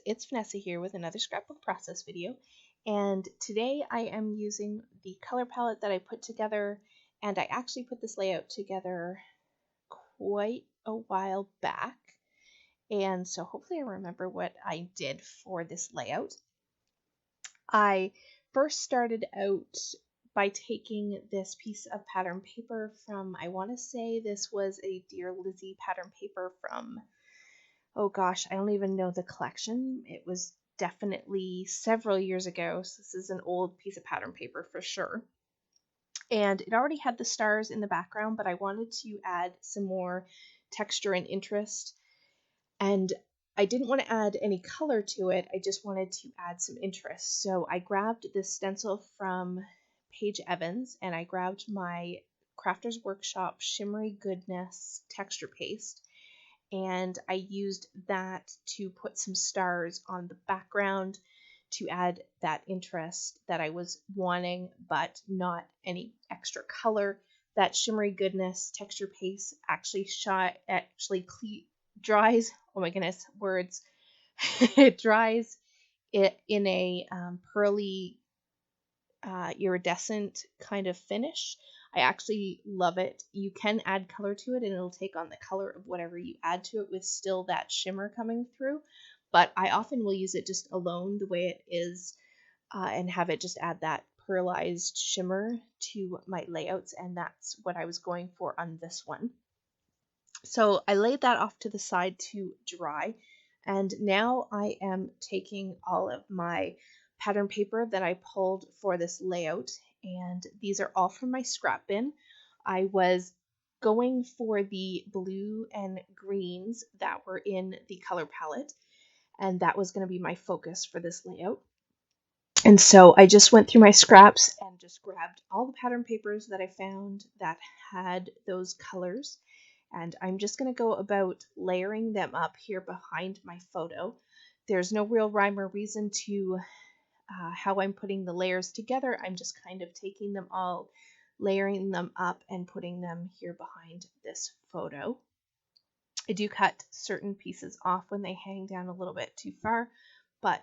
it's Vanessa here with another Scrapbook Process video, and today I am using the color palette that I put together, and I actually put this layout together quite a while back, and so hopefully I remember what I did for this layout. I first started out by taking this piece of pattern paper from, I want to say this was a Dear Lizzie pattern paper from, oh gosh, I don't even know the collection. It was definitely several years ago, so this is an old piece of pattern paper for sure. And it already had the stars in the background, but I wanted to add some more texture and interest. And I didn't want to add any color to it, I just wanted to add some interest. So I grabbed this stencil from Paige Evans, and I grabbed my Crafter's Workshop Shimmery Goodness texture paste, and I used that to put some stars on the background to add that interest that I was wanting, but not any extra color. That Shimmery Goodness texture paste actually dries. Oh my goodness, words! It dries it in a pearly iridescent kind of finish. I actually love it. You can add color to it and it'll take on the color of whatever you add to it with still that shimmer coming through. But I often will use it just alone the way it is and have it just add that pearlized shimmer to my layouts, and that's what I was going for on this one. So I laid that off to the side to dry, and now I am taking all of my pattern paper that I pulled for this layout, and these are all from my scrap bin. I was going for the blue and greens that were in the color palette, and that was going to be my focus for this layout. And so I just went through my scraps and just grabbed all the pattern papers that I found that had those colors. And I'm just going to go about layering them up here behind my photo. There's no real rhyme or reason to how I'm putting the layers together. I'm just kind of taking them all, layering them up, and putting them here behind this photo. I do cut certain pieces off when they hang down a little bit too far, but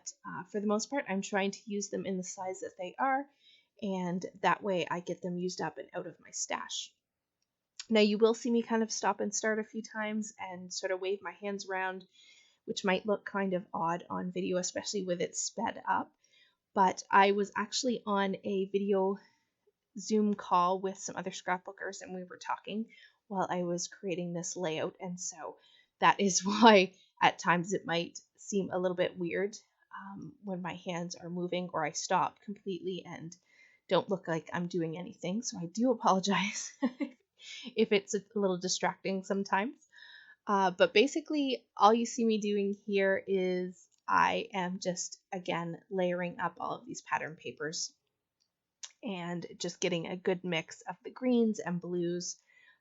for the most part, I'm trying to use them in the size that they are, and that way I get them used up and out of my stash. Now you will see me kind of stop and start a few times and sort of wave my hands around, which might look kind of odd on video, especially with it sped up. But I was actually on a video Zoom call with some other scrapbookers, and we were talking while I was creating this layout, and so that is why at times it might seem a little bit weird when my hands are moving or I stop completely and don't look like I'm doing anything. So I do apologize if it's a little distracting sometimes. But basically all you see me doing here is I am just, again, layering up all of these pattern papers and just getting a good mix of the greens and blues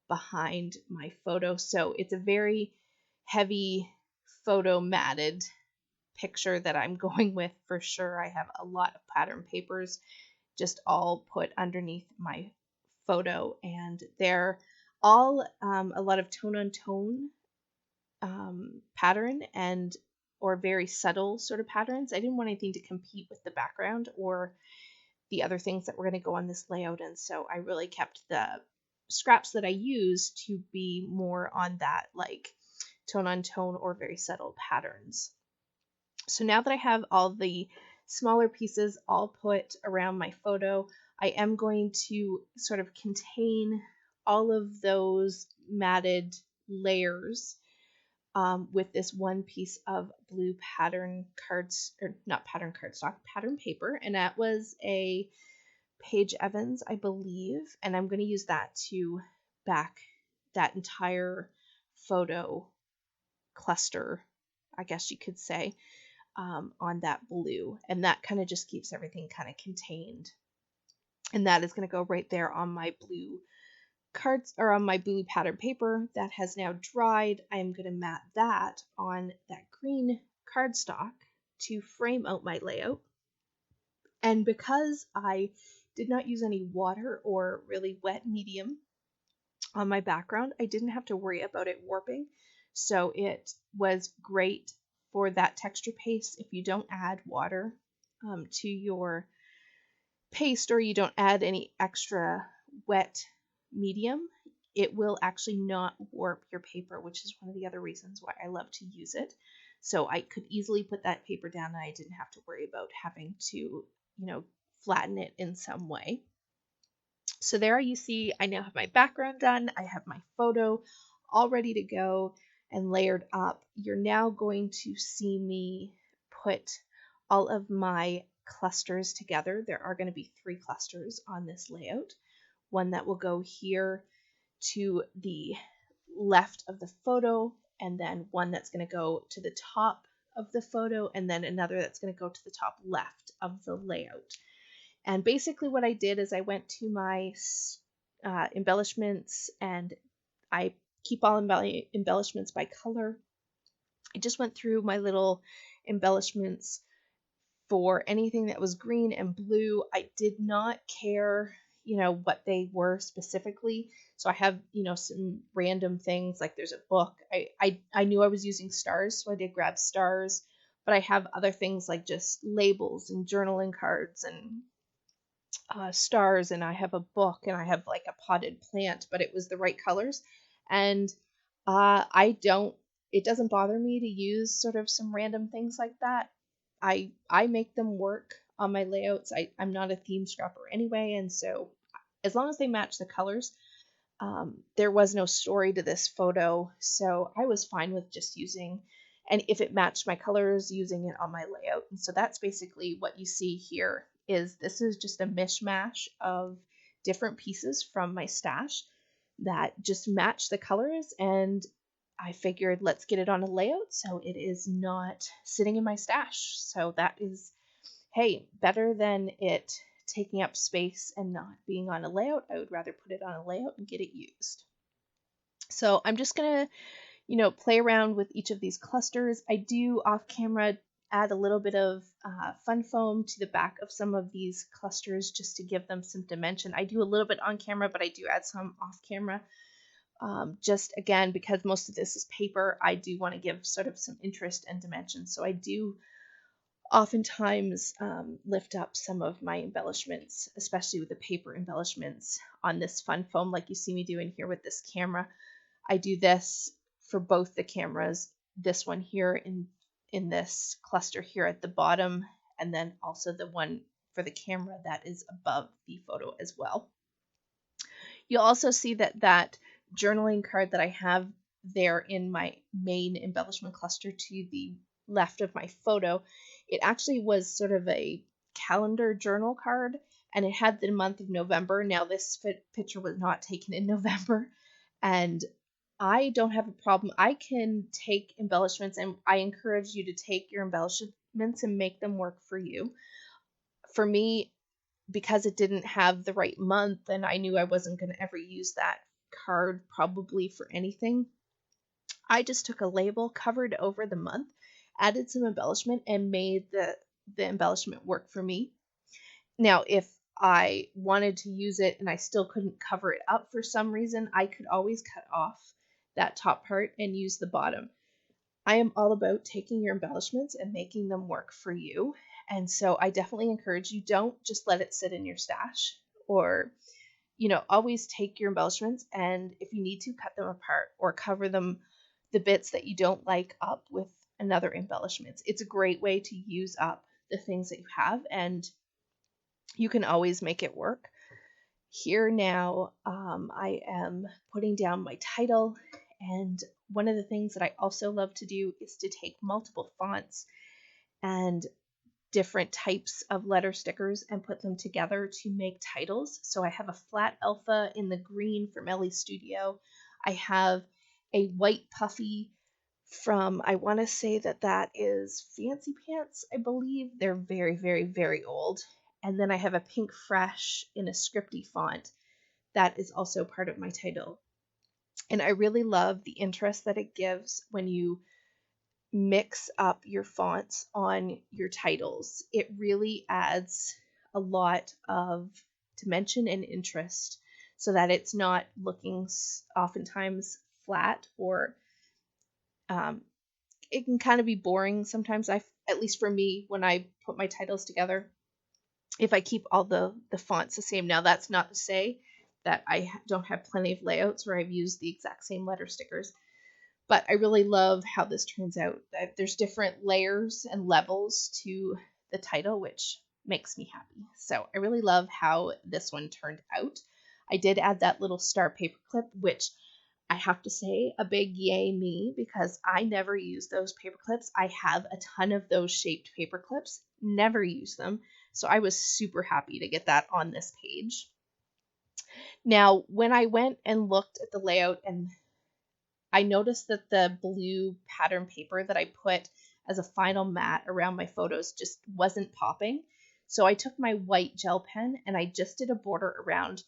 behind my photo. So it's a very heavy photo matted picture that I'm going with for sure. I have a lot of pattern papers just all put underneath my photo, and they're all a lot of tone on tone pattern and or very subtle sort of patterns. I didn't want anything to compete with the background or the other things that were going to go on this layout, and so I really kept the scraps that I used to be more on that like tone on tone or very subtle patterns. So now that I have all the smaller pieces all put around my photo, I am going to sort of contain all of those matted layers with this one piece of blue pattern cards, or not pattern cardstock, pattern paper, and that was a Paige Evans, I believe, and I'm going to use that to back that entire photo cluster, I guess you could say, on that blue, and that kind of just keeps everything kind of contained. And that is going to go right there on my blue cards, or on my blue pattern paper that has now dried. I'm going to mat that on that green cardstock to frame out my layout. And because I did not use any water or really wet medium on my background, I didn't have to worry about it warping. So it was great for that texture paste, if you don't add water to your paste, or you don't add any extra wet medium, it will actually not warp your paper, which is one of the other reasons why I love to use it. So I could easily put that paper down and I didn't have to worry about having to, flatten it in some way. So there you see, I now have my background done. I have my photo all ready to go and layered up. You're now going to see me put all of my clusters together. There are going to be 3 clusters on this layout. One that will go here to the left of the photo, and then one that's going to go to the top of the photo, and then another that's going to go to the top left of the layout. And basically what I did is I went to my embellishments, and I keep all embellishments by color. I just went through my little embellishments for anything that was green and blue. I did not care, what they were specifically. So I have, some random things, like there's a book. I knew I was using stars, so I did grab stars, but I have other things like just labels and journaling cards and stars, and I have a book, and I have like a potted plant, but it was the right colors. And it doesn't bother me to use sort of some random things like that. I make them work on my layouts. I'm not a theme scrapper anyway, and so as long as they match the colors, there was no story to this photo, so I was fine with just using, and if it matched my colors, using it on my layout. And so that's basically what you see here. This is just a mishmash of different pieces from my stash that just match the colors, and I figured let's get it on a layout so it is not sitting in my stash. So that is, hey, better than it taking up space and not being on a layout. I would rather put it on a layout and get it used. So I'm just gonna, play around with each of these clusters. I do off camera add a little bit of fun foam to the back of some of these clusters just to give them some dimension. I do a little bit on camera, but I do add some off camera. Just again, because most of this is paper, I do want to give sort of some interest and dimension. So I do oftentimes lift up some of my embellishments, especially with the paper embellishments on this fun foam, like you see me doing here with this camera. I do this for both the cameras, this one here in this cluster here at the bottom, and then also the one for the camera that is above the photo as well. You'll also see that journaling card that I have there in my main embellishment cluster to the left of my photo, it actually was sort of a calendar journal card, and it had the month of November. Now this picture was not taken in November, and I don't have a problem. I can take embellishments, and I encourage you to take your embellishments and make them work for you. For me, because it didn't have the right month and I knew I wasn't going to ever use that card probably for anything, I just took a label, covered over the month, added some embellishment, and made the embellishment work for me. Now, if I wanted to use it and I still couldn't cover it up for some reason, I could always cut off that top part and use the bottom. I am all about taking your embellishments and making them work for you. And so I definitely encourage you, don't just let it sit in your stash, or, always take your embellishments, and if you need to, cut them apart or cover them, the bits that you don't like, up with another embellishments. It's a great way to use up the things that you have, and you can always make it work. Here now, I am putting down my title, and one of the things that I also love to do is to take multiple fonts and different types of letter stickers and put them together to make titles. So I have a flat alpha in the green from Ellie Studio. I have a white puffy from, I want to say that is Fancy Pants, I believe. They're very, very, very old. And then I have a pink fresh in a scripty font that is also part of my title. And I really love the interest that it gives when you mix up your fonts on your titles. It really adds a lot of dimension and interest so that it's not looking oftentimes flat or it can kind of be boring sometimes. At least for me, when I put my titles together, if I keep all the fonts the same. Now, that's not to say that I don't have plenty of layouts where I've used the exact same letter stickers, but I really love how this turns out. There's different layers and levels to the title, which makes me happy. So I really love how this one turned out. I did add that little star paper clip, which I have to say a big yay me, because I never use those paper clips. I have a ton of those shaped paper clips, never use them. So I was super happy to get that on this page. Now, when I went and looked at the layout, and I noticed that the blue pattern paper that I put as a final mat around my photos just wasn't popping. So I took my white gel pen and I just did a border around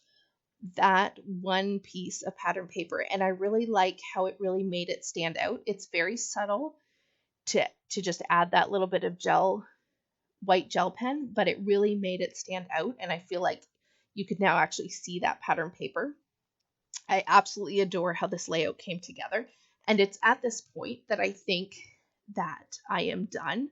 that one piece of pattern paper, and I really like how it really made it stand out. It's very subtle to just add that little bit of white gel pen, but it really made it stand out, and I feel like you could now actually see that pattern paper. I absolutely adore how this layout came together, and it's at this point that I think that I am done.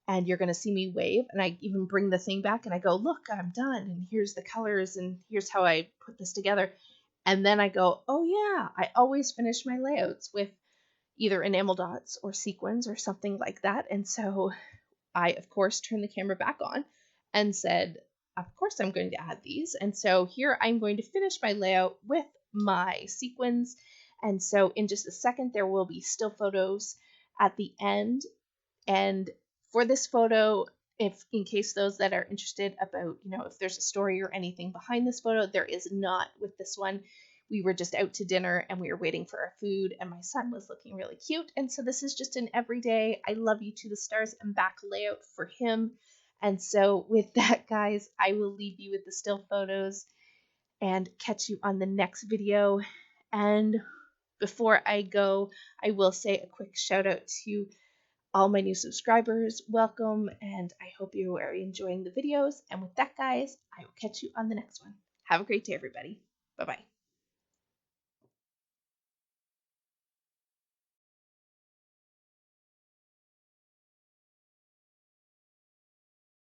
And you're going to see me wave, and I even bring the thing back and I go, look, I'm done, and here's the colors, and here's how I put this together. And then I go, oh yeah, I always finish my layouts with either enamel dots or sequins or something like that. And so I, of course, turned the camera back on and said, of course I'm going to add these. And so here I'm going to finish my layout with my sequins. And so in just a second, there will be still photos at the end. And for this photo, if in case those that are interested about, if there's a story or anything behind this photo, there is not with this one. We were just out to dinner and we were waiting for our food, and my son was looking really cute. And so this is just an everyday I love you to the stars and back layout for him. And so with that, guys, I will leave you with the still photos and catch you on the next video. And before I go, I will say a quick shout out to all my new subscribers. Welcome, and I hope you are enjoying the videos. And with that, guys, I will catch you on the next one. Have a great day, everybody. Bye-bye.